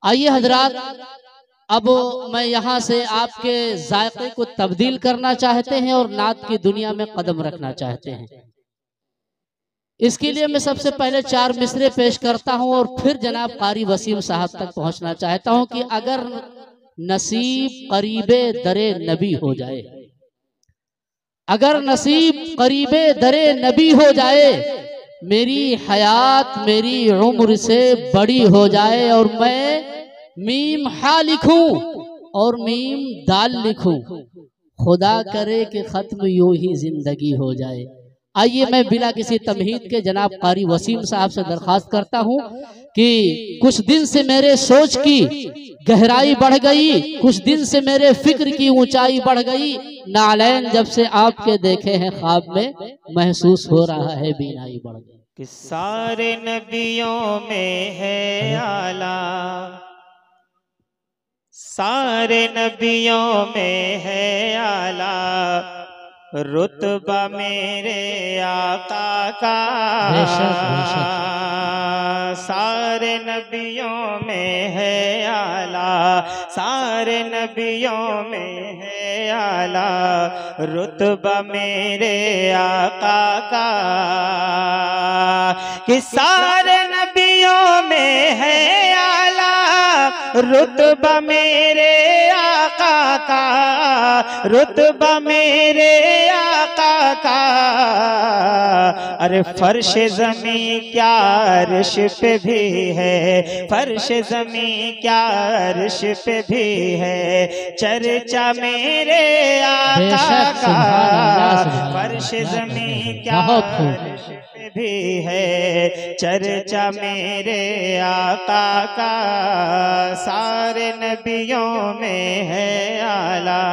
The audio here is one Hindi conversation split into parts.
आइए हजरात, अब मैं यहाँ से आपके जायके को तब्दील करना चाहते हैं और नात की दुनिया में कदम रखना चाहते हैं। इसके लिए मैं सबसे पहले 4 मिसरे पेश करता हूँ और फिर जनाब कारी वसीम साहब तक पहुँचना चाहता हूँ कि अगर नसीब करीबे दरे नबी हो जाए, अगर नसीब करीबे दरे नबी हो जाए, मेरी हयात मेरी उम्र से बड़ी हो जाए और मैं मीम हा लिखूं और मीम दाल लिखूं, खुदा करे कि खत्म यूं ही जिंदगी हो जाए। आइए मैं बिला किसी तमहीद के जनाब कारी वसीम साहब से दरखास्त करता हूं कि कुछ दिन से मेरे सोच की गहराई बढ़ गई, कुछ दिन से मेरे फिक्र की ऊंचाई बढ़ गई, नालैन जब से आपके देखे हैं ख्वाब में महसूस हो रहा है बीनाई बढ़ गई। कि सारे नबियों में है आला, सारे नबियों में है आला, रुतबा मेरे आका का। सारे नबियों में है आला, सारे नबियों में है आला, रुतबा मेरे आका का। कि सारे नबियों में है आला, रुतबा मेरे आका का, रुतबा मेरे आका का। अरे फर्श ज़मीं क्या अर्श पे भी है, फर्श ज़मीं क्या अर्श पे भी है, चर्चा मेरे आका का। फर्श ज़मीं क्या अर्श पे भी है, चर्चा मेरे आका का। सारे नबियों में है आला,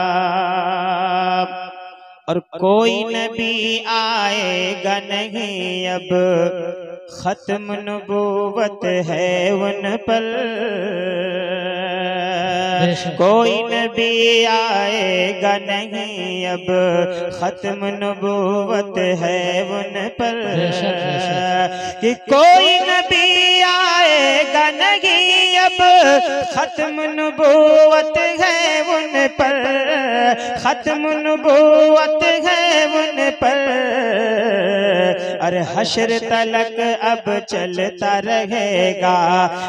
और कोई नबी आएगा नहीं अब, खत्म नबूवत है उन पर। कोई नबी आएगा नहीं अब, खत्म नबूवत है उन पर। कि कोई नबी आएगा नहीं अब, खत्म नबूवत है उन पर, खत्म नबूवत है उन पर। अरे हश्र तलक अब चलता रहेगा,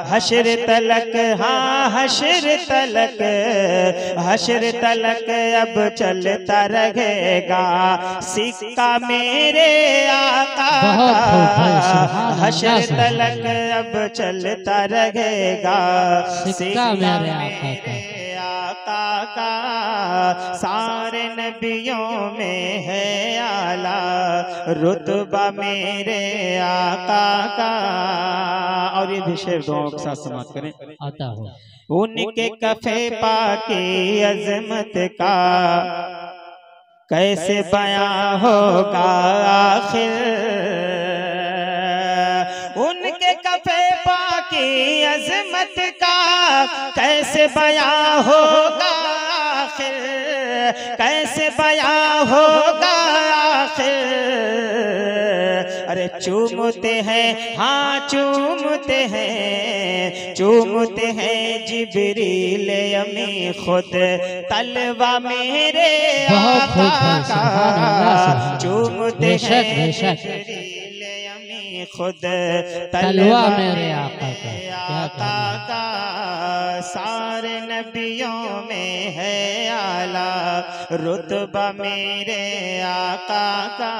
हश्र तलक, हाँ हश्र तलक, हश्र तलक अब चलता रहेगा, सिक्का मेरे आका का। हश्र तलक अब चलता रहेगा, सिक्का मेरे आका का। सारे नबियों में है आला, रुतबा मेरे आका का। और ये भी शेर दुआओं के साथ समाप्त करें। आता हो उनके कफे पाकी अजमत का कैसे बयां होगा आखिर, उनके कफे पाकी अजमत का कैसे बयां होगा आखिर, कैसे बयां होगा आखिर। अरे चूमते हैं, हाँ चूमते हैं, चूमते हैं जिब्रील अमी खुद तलवा मेरे आका का। चूमते हैं जिब्रील अमी खुद तलवा मेरे आका का। सारे नबियों में है आला, रुतबा मेरे आका का।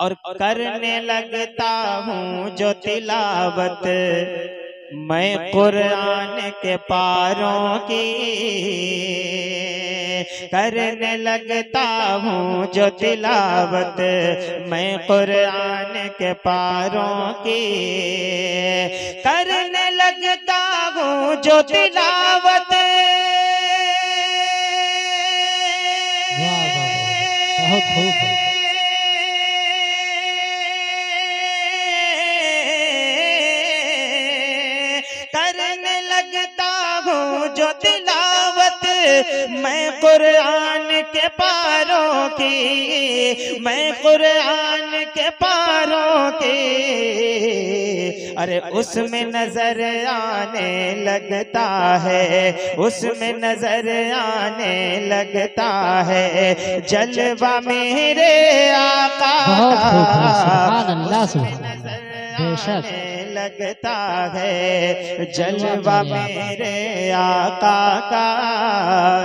और करने लगता हूँ जो तिलावत मैं कुरान के पारों की, करने लगता हूँ जो तिलावत मैं कुरान के पारों की, करने लगता हूँ जो तिलावत। बहुत खूब करने लगता हूँ जो तिलावत मैं कुरान के पारों की, मैं कुरान के पारों के, अरे उसमें नजर आने लगता है, उसमें नजर आने लगता है जलवा मेरे आका का, बेशक लगता है जलवा मेरे आका का,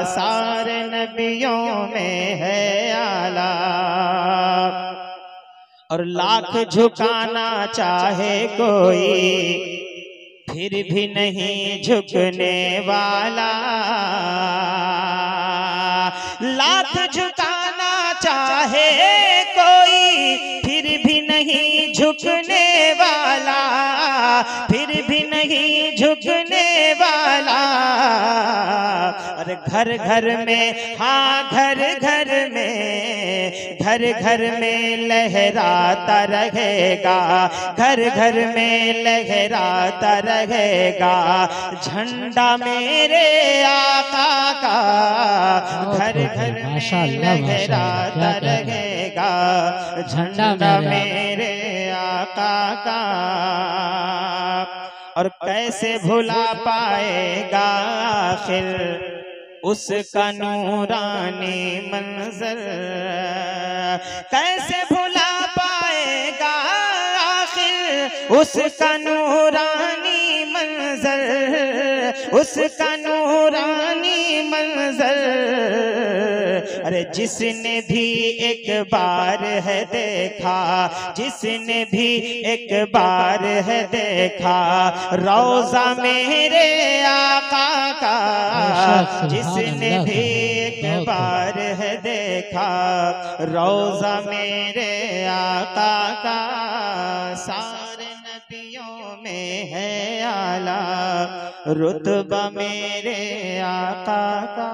सारे नबियों में है आला। और लाख झुकाना चाहे कोई फिर भी नहीं झुकने वाला, लाख झुकाना चाहे कोई फिर भी नहीं झुकने वाला, फिर भी नहीं झुकने वाला। अरे घर घर में, हाँ घर घर में, घर घर में लहराता रहेगा, घर घर में लहराता रहेगा झंडा मेरे आका का, घर घर में लहराता रहेगा झंडा मेरे आका का। और कैसे भुला पाएगा आखिर उसका नूरानी मंजर, कैसे भुला पाएगा आखिर उसका नूरानी मंजर, उसका नूरानी मंजर। अरे जिसने भी एक बार है देखा, जिसने भी एक बार है देखा रोज़ा मेरे आका का, जिसने भी एक बार है देखा रोज़ा मेरे आका का, सारे नबियों में है आला रुतबा मेरे आका का।